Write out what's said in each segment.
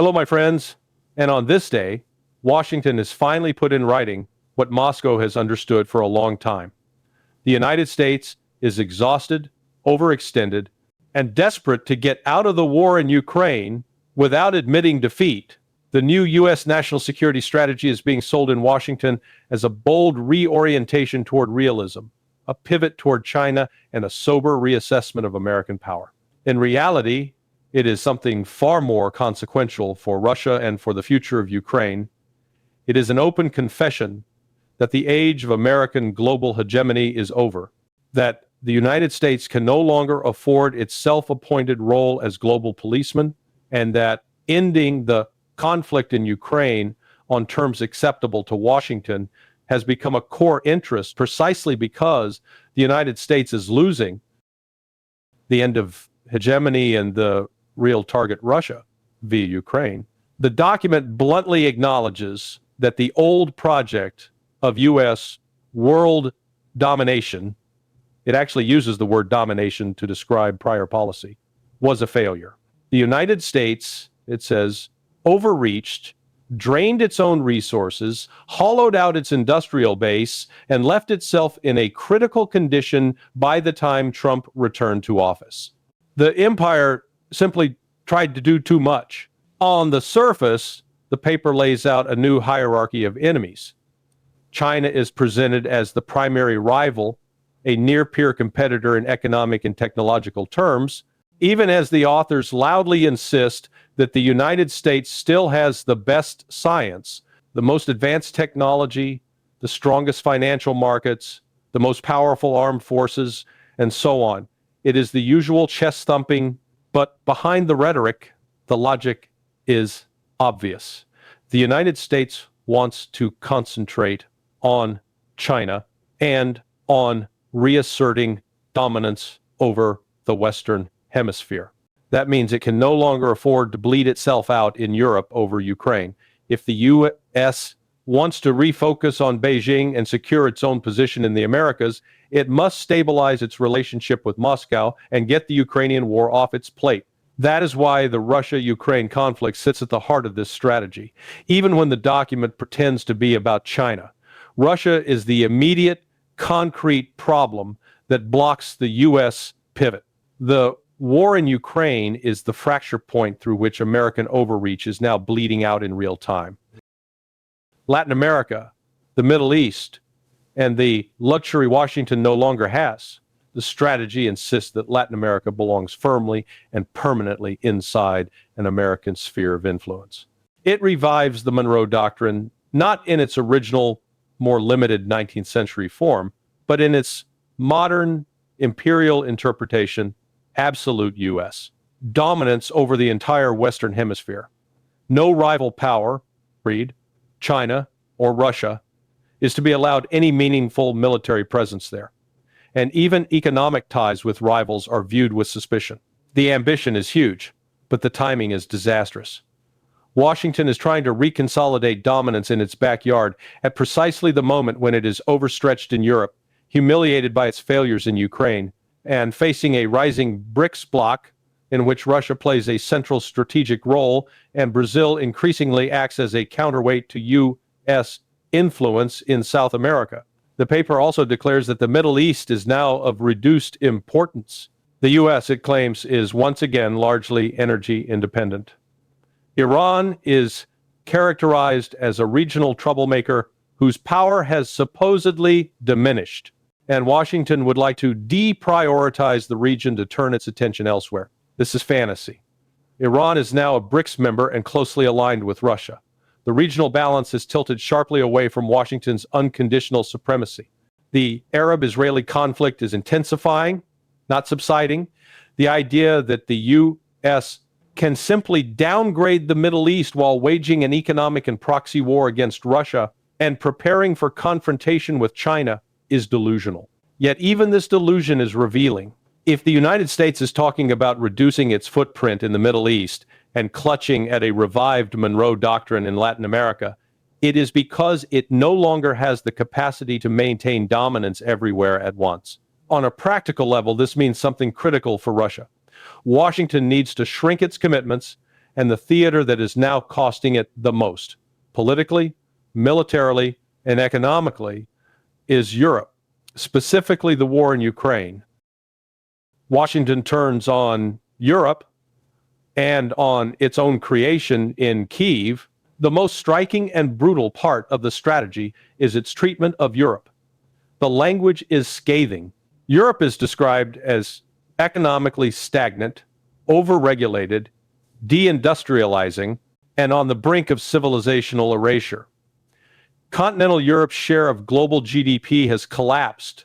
Hello, my friends. And on this day, Washington has finally put in writing what Moscow has understood for a long time. The United States is exhausted, overextended, and desperate to get out of the war in Ukraine without admitting defeat. The new U.S. national security strategy is being sold in Washington as a bold reorientation toward realism, a pivot toward China, and a sober reassessment of American power. In reality, it is something far more consequential for Russia and for the future of Ukraine. It is an open confession that the age of American global hegemony is over, that the United States can no longer afford its self-appointed role as global policeman, and that ending the conflict in Ukraine on terms acceptable to Washington has become a core interest precisely because the United States is losing the end of hegemony and the real target Russia via Ukraine. The document bluntly acknowledges that the old project of U.S. world domination, it actually uses the word domination to describe prior policy, was a failure. The United States, it says, overreached, drained its own resources, hollowed out its industrial base, and left itself in a critical condition by the time Trump returned to office. The empire simply tried to do too much. On the surface, the paper lays out a new hierarchy of enemies. China is presented as the primary rival, a near-peer competitor in economic and technological terms, even as the authors loudly insist that the United States still has the best science, the most advanced technology, the strongest financial markets, the most powerful armed forces, and so on. It is the usual chest-thumping, but behind the rhetoric, the logic is obvious. The United States wants to concentrate on China and on reasserting dominance over the Western Hemisphere. That means it can no longer afford to bleed itself out in Europe over Ukraine. If the U.S. wants to refocus on Beijing and secure its own position in the Americas, it must stabilize its relationship with Moscow and get the Ukrainian war off its plate. That is why the Russia-Ukraine conflict sits at the heart of this strategy. Even when the document pretends to be about China, Russia is the immediate, concrete problem that blocks the U.S. pivot. The war in Ukraine is the fracture point through which American overreach is now bleeding out in real time. Latin America, the Middle East, and the luxury Washington no longer has. The strategy insists that Latin America belongs firmly and permanently inside an American sphere of influence. It revives the Monroe Doctrine, not in its original, more limited 19th century form, but in its modern imperial interpretation, absolute U.S. dominance over the entire Western Hemisphere. No rival power, read, China or Russia, is to be allowed any meaningful military presence there. And even economic ties with rivals are viewed with suspicion. The ambition is huge, but the timing is disastrous. Washington is trying to reconsolidate dominance in its backyard at precisely the moment when it is overstretched in Europe, humiliated by its failures in Ukraine, and facing a rising BRICS bloc in which Russia plays a central strategic role and Brazil increasingly acts as a counterweight to U.S. influence in South America. The paper also declares that the Middle East is now of reduced importance. The U.S., it claims, is once again largely energy independent. Iran is characterized as a regional troublemaker whose power has supposedly diminished, and Washington would like to deprioritize the region to turn its attention elsewhere. This is fantasy. Iran is now a BRICS member and closely aligned with Russia. The regional balance is tilted sharply away from Washington's unconditional supremacy. The Arab-Israeli conflict is intensifying, not subsiding. The idea that the U.S. can simply downgrade the Middle East while waging an economic and proxy war against Russia and preparing for confrontation with China is delusional. Yet even this delusion is revealing. If the United States is talking about reducing its footprint in the Middle East and clutching at a revived Monroe Doctrine in Latin America, it is because it no longer has the capacity to maintain dominance everywhere at once. On a practical level, this means something critical for Russia. Washington needs to shrink its commitments and the theater that is now costing it the most, politically, militarily, and economically, is Europe, specifically the war in Ukraine. Washington turns on Europe and on its own creation in Kyiv. The most striking and brutal part of the strategy is its treatment of Europe. The language is scathing. Europe is described as economically stagnant, overregulated, deindustrializing, and on the brink of civilizational erasure. Continental Europe's share of global GDP has collapsed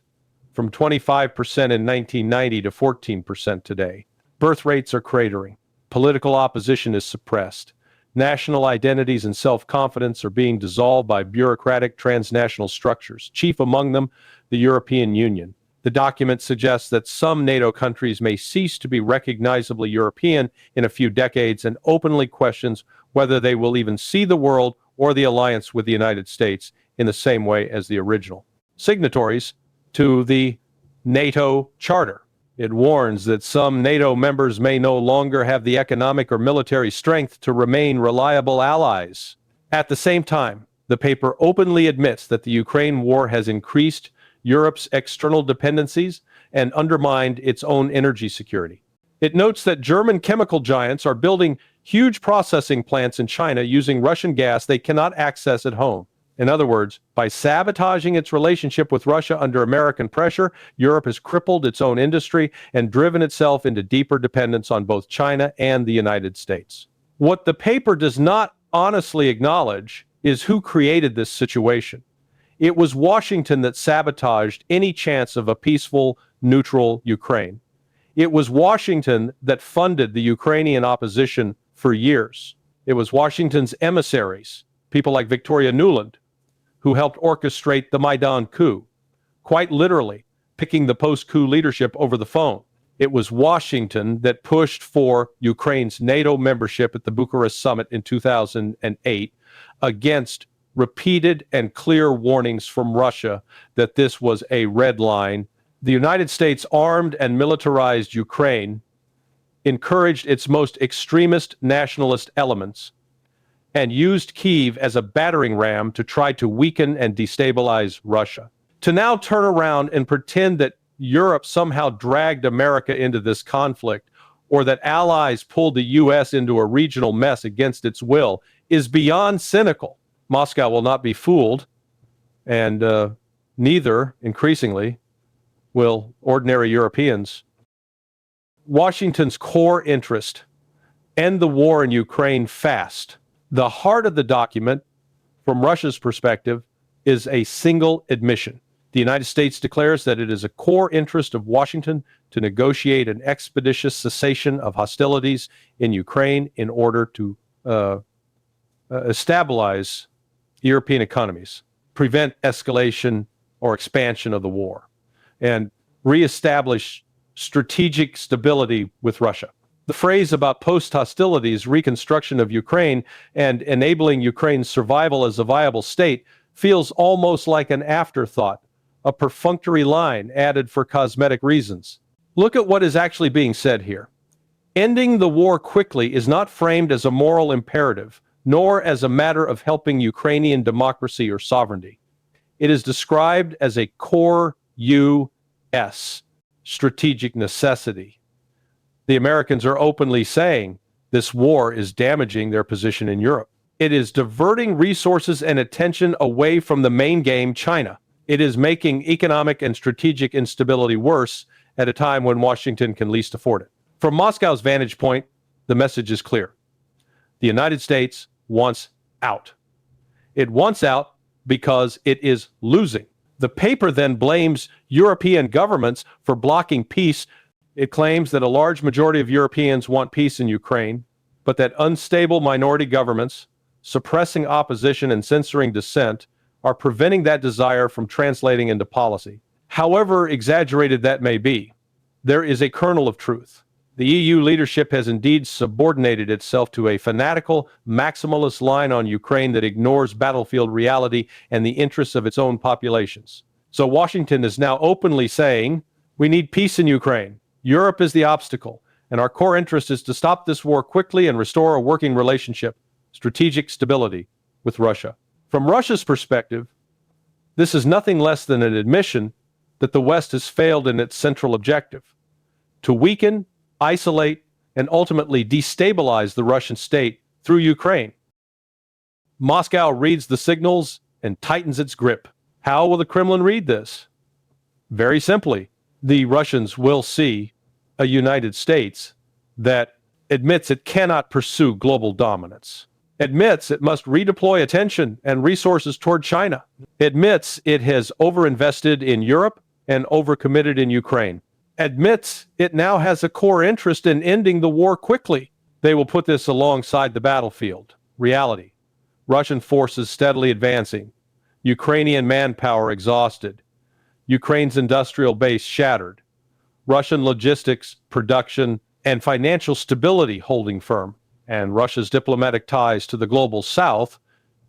from 25% in 1990 to 14% today. Birth rates are cratering. Political opposition is suppressed. National identities and self-confidence are being dissolved by bureaucratic transnational structures, chief among them the European Union. The document suggests that some NATO countries may cease to be recognizably European in a few decades and openly questions whether they will even see the world or the alliance with the United States in the same way as the original signatories to the NATO Charter. It warns that some NATO members may no longer have the economic or military strength to remain reliable allies. At the same time, the paper openly admits that the Ukraine war has increased Europe's external dependencies and undermined its own energy security. It notes that German chemical giants are building huge processing plants in China using Russian gas they cannot access at home. In other words, by sabotaging its relationship with Russia under American pressure, Europe has crippled its own industry and driven itself into deeper dependence on both China and the United States. What the paper does not honestly acknowledge is who created this situation. It was Washington that sabotaged any chance of a peaceful, neutral Ukraine. It was Washington that funded the Ukrainian opposition for years. It was Washington's emissaries, people like Victoria Nuland, who helped orchestrate the Maidan coup, quite literally picking the post-coup leadership over the phone. It was Washington that pushed for Ukraine's NATO membership at the Bucharest summit in 2008 against repeated and clear warnings from Russia that this was a red line. The United States armed and militarized Ukraine, encouraged its most extremist nationalist elements, and used Kyiv as a battering ram to try to weaken and destabilize Russia. To now turn around and pretend that Europe somehow dragged America into this conflict, or that allies pulled the U.S. into a regional mess against its will, is beyond cynical. Moscow will not be fooled, and neither, increasingly, will ordinary Europeans. Washington's core interest: end the war in Ukraine fast. The heart of the document, from Russia's perspective, is a single admission. The United States declares that it is a core interest of Washington to negotiate an expeditious cessation of hostilities in Ukraine in order to stabilize European economies, prevent escalation or expansion of the war, and reestablish strategic stability with Russia. The phrase about post-hostilities, reconstruction of Ukraine, and enabling Ukraine's survival as a viable state feels almost like an afterthought, a perfunctory line added for cosmetic reasons. Look at what is actually being said here. Ending the war quickly is not framed as a moral imperative, nor as a matter of helping Ukrainian democracy or sovereignty. It is described as a core U.S. strategic necessity. The Americans are openly saying this war is damaging their position in Europe. It is diverting resources and attention away from the main game, China. It is making economic and strategic instability worse at a time when Washington can least afford it. From Moscow's vantage point, the message is clear. The United States wants out. It wants out because it is losing. The paper then blames European governments for blocking peace. It claims that a large majority of Europeans want peace in Ukraine, but that unstable minority governments, suppressing opposition and censoring dissent, are preventing that desire from translating into policy. However exaggerated that may be, there is a kernel of truth. The EU leadership has indeed subordinated itself to a fanatical, maximalist line on Ukraine that ignores battlefield reality and the interests of its own populations. So Washington is now openly saying, we need peace in Ukraine. Europe is the obstacle, and our core interest is to stop this war quickly and restore a working relationship, strategic stability with Russia. From Russia's perspective, this is nothing less than an admission that the West has failed in its central objective: to weaken, isolate, and ultimately destabilize the Russian state through Ukraine. Moscow reads the signals and tightens its grip. How will the Kremlin read this? Very simply, the Russians will see a United States that admits it cannot pursue global dominance, admits it must redeploy attention and resources toward China, admits it has overinvested in Europe and overcommitted in Ukraine, admits it now has a core interest in ending the war quickly. They will put this alongside the battlefield reality: Russian forces steadily advancing, Ukrainian manpower exhausted, Ukraine's industrial base shattered, Russian logistics, production, and financial stability holding firm, and Russia's diplomatic ties to the global south,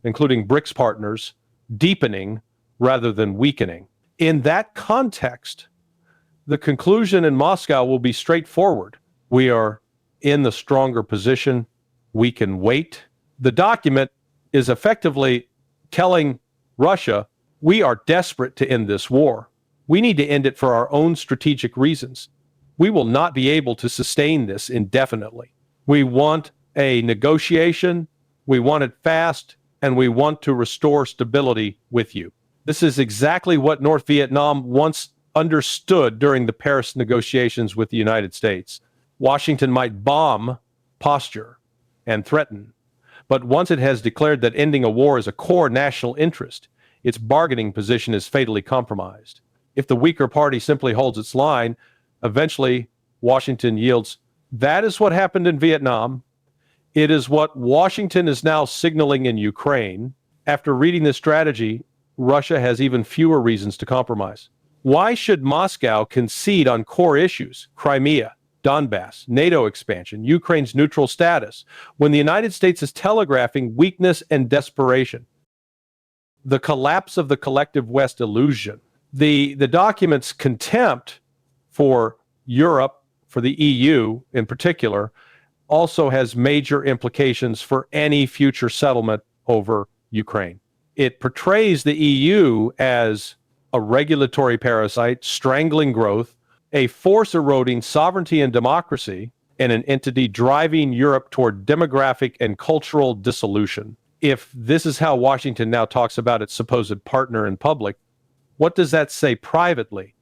including BRICS partners, deepening rather than weakening. In that context, the conclusion in Moscow will be straightforward. We are in the stronger position. We can wait. The document is effectively telling Russia, we are desperate to end this war. We need to end it for our own strategic reasons. We will not be able to sustain this indefinitely. We want a negotiation, we want it fast, and we want to restore stability with you. This is exactly what North Vietnam once understood during the Paris negotiations with the United States. Washington might bomb, posture, and threaten, but once it has declared that ending a war is a core national interest, its bargaining position is fatally compromised. If the weaker party simply holds its line, eventually Washington yields. That is what happened in Vietnam. It is what Washington is now signaling in Ukraine. After reading this strategy, Russia has even fewer reasons to compromise. Why should Moscow concede on core issues, Crimea, Donbass, NATO expansion, Ukraine's neutral status, when the United States is telegraphing weakness and desperation? The collapse of the collective West illusion, the document's contempt for Europe, for the EU in particular, also has major implications for any future settlement over Ukraine. It portrays the EU as a regulatory parasite, strangling growth, a force eroding sovereignty and democracy, and an entity driving Europe toward demographic and cultural dissolution. If this is how Washington now talks about its supposed partner in public, what does that say privately?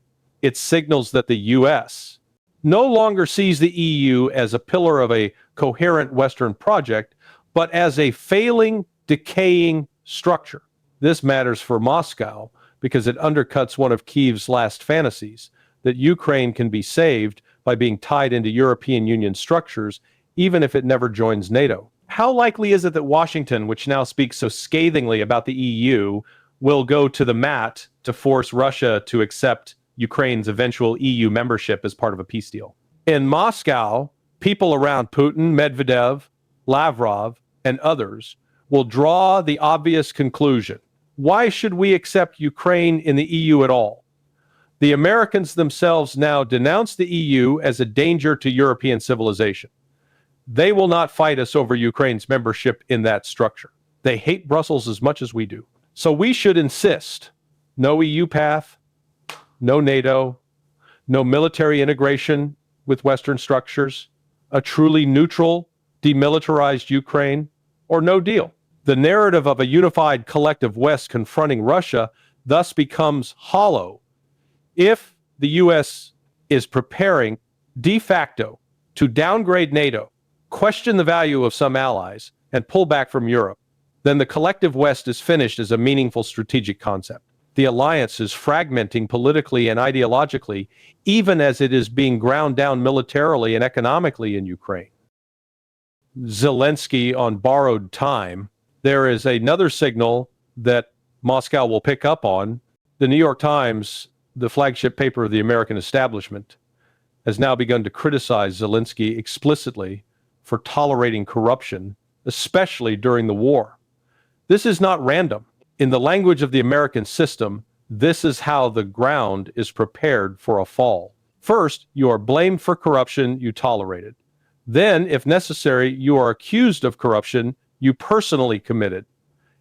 It signals that the U.S. no longer sees the EU as a pillar of a coherent Western project, but as a failing, decaying structure. This matters for Moscow because it undercuts one of Kyiv's last fantasies, that Ukraine can be saved by being tied into European Union structures, even if it never joins NATO. How likely is it that Washington, which now speaks so scathingly about the EU, will go to the mat to force Russia to accept Ukraine's eventual EU membership as part of a peace deal? In Moscow, people around Putin, Medvedev, Lavrov, and others will draw the obvious conclusion: why should we accept Ukraine in the EU at all? The Americans themselves now denounce the EU as a danger to European civilization. They will not fight us over Ukraine's membership in that structure. They hate Brussels as much as we do. So we should insist: no EU path, no NATO, no military integration with Western structures, a truly neutral, demilitarized Ukraine, or no deal. The narrative of a unified collective West confronting Russia thus becomes hollow if the U.S. is preparing de facto to downgrade NATO, question the value of some allies, and pull back from Europe. Then the collective West is finished as a meaningful strategic concept. The alliance is fragmenting politically and ideologically, even as it is being ground down militarily and economically in Ukraine. Zelenskyy on borrowed time. There is another signal that Moscow will pick up on. The New York Times, the flagship paper of the American establishment, has now begun to criticize Zelenskyy explicitly for tolerating corruption, especially during the war. This is not random. In the language of the American system, this is how the ground is prepared for a fall. First, you are blamed for corruption you tolerated. Then, if necessary, you are accused of corruption you personally committed.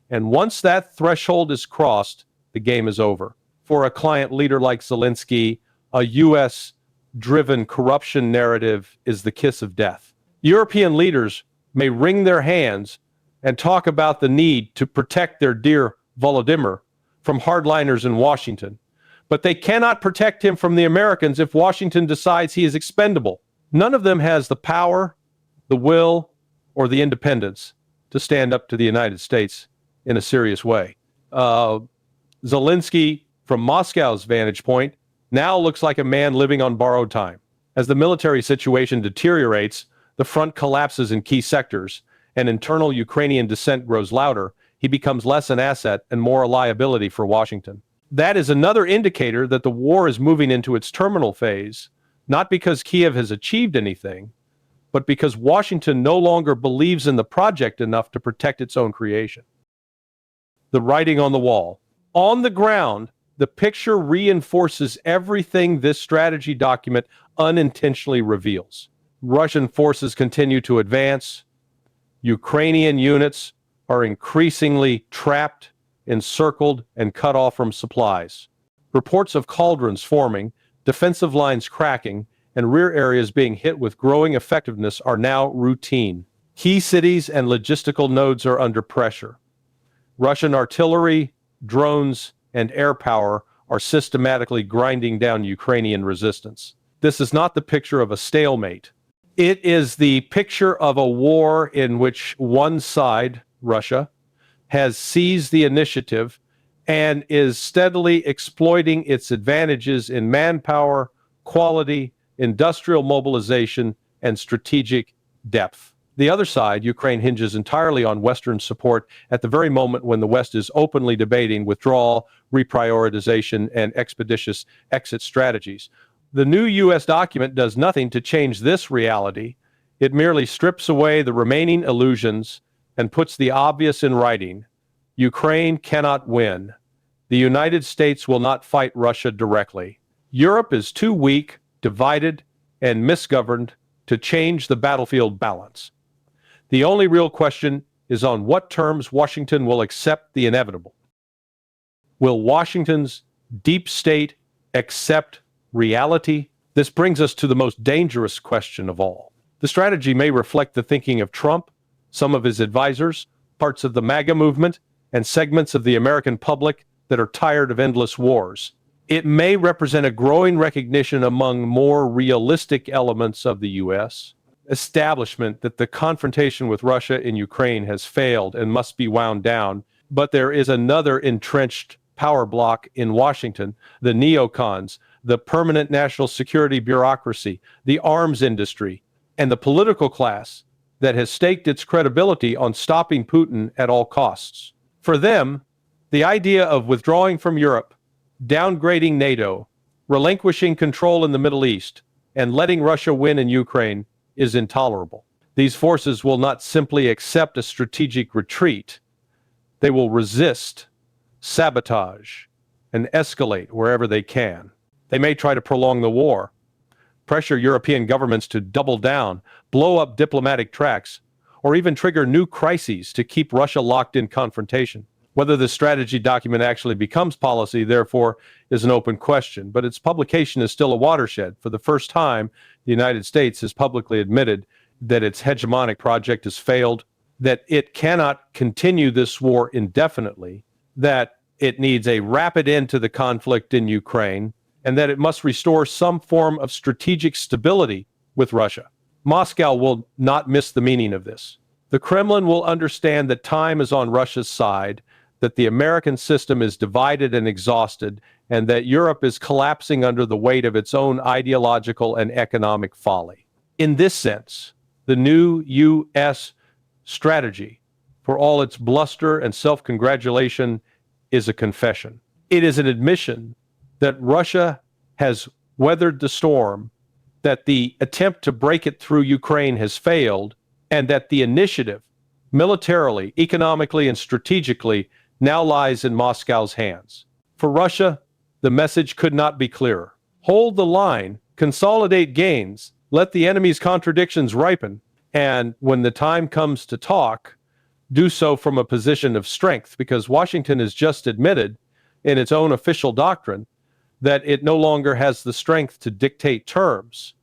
And once that threshold is crossed, the game is over. For a client leader like Zelenskyy, a U.S.-driven corruption narrative is the kiss of death. European leaders may wring their hands and talk about the need to protect their dear Volodymyr from hardliners in Washington, but they cannot protect him from the Americans if Washington decides he is expendable. None of them has the power, the will, or the independence to stand up to the United States in a serious way. Zelenskyy, from Moscow's vantage point, now looks like a man living on borrowed time. As the military situation deteriorates, the front collapses in key sectors, and internal Ukrainian dissent grows louder, he becomes less an asset and more a liability for Washington. That is another indicator that the war is moving into its terminal phase, not because Kiev has achieved anything, but because Washington no longer believes in the project enough to protect its own creation. The writing on the wall. On the ground, the picture reinforces everything this strategy document unintentionally reveals. Russian forces continue to advance. Ukrainian units are increasingly trapped, encircled, and cut off from supplies. Reports of cauldrons forming, defensive lines cracking, and rear areas being hit with growing effectiveness are now routine. Key cities and logistical nodes are under pressure. Russian artillery, drones, and air power are systematically grinding down Ukrainian resistance. This is not the picture of a stalemate. It is the picture of a war in which one side, Russia, has seized the initiative and is steadily exploiting its advantages in manpower, quality, industrial mobilization, and strategic depth. The other side, Ukraine, hinges entirely on Western support at the very moment when the West is openly debating withdrawal, reprioritization, and expeditious exit strategies. The new U.S. document does nothing to change this reality. It merely strips away the remaining illusions and puts the obvious in writing. Ukraine cannot win. The United States will not fight Russia directly. Europe is too weak, divided, and misgoverned to change the battlefield balance. The only real question is on what terms Washington will accept the inevitable. Will Washington's deep state accept reality? This brings us to the most dangerous question of all. The strategy may reflect the thinking of Trump, some of his advisors, parts of the MAGA movement, and segments of the American public that are tired of endless wars. It may represent a growing recognition among more realistic elements of the U.S. establishment that the confrontation with Russia in Ukraine has failed and must be wound down, but there is another entrenched power block in Washington, the neocons, the permanent national security bureaucracy, the arms industry, and the political class that has staked its credibility on stopping Putin at all costs. For them, the idea of withdrawing from Europe, downgrading NATO, relinquishing control in the Middle East, and letting Russia win in Ukraine is intolerable. These forces will not simply accept a strategic retreat. They will resist, sabotage, and escalate wherever they can. They may try to prolong the war, pressure European governments to double down, blow up diplomatic tracks, or even trigger new crises to keep Russia locked in confrontation. Whether this strategy document actually becomes policy, therefore, is an open question, but its publication is still a watershed. For the first time, the United States has publicly admitted that its hegemonic project has failed, that it cannot continue this war indefinitely, that it needs a rapid end to the conflict in Ukraine, and that it must restore some form of strategic stability with Russia. Moscow will not miss the meaning of this. The Kremlin will understand that time is on Russia's side, that the American system is divided and exhausted, and that Europe is collapsing under the weight of its own ideological and economic folly. In this sense, the new U.S. strategy, for all its bluster and self-congratulation, is a confession. It is an admission that Russia has weathered the storm, that the attempt to break it through Ukraine has failed, and that the initiative, militarily, economically, and strategically, now lies in Moscow's hands. For Russia, the message could not be clearer. Hold the line, Consolidate gains, let the enemy's contradictions ripen, and when the time comes to talk, do so from a position of strength, because Washington has just admitted in its own official doctrine that it no longer has the strength to dictate terms.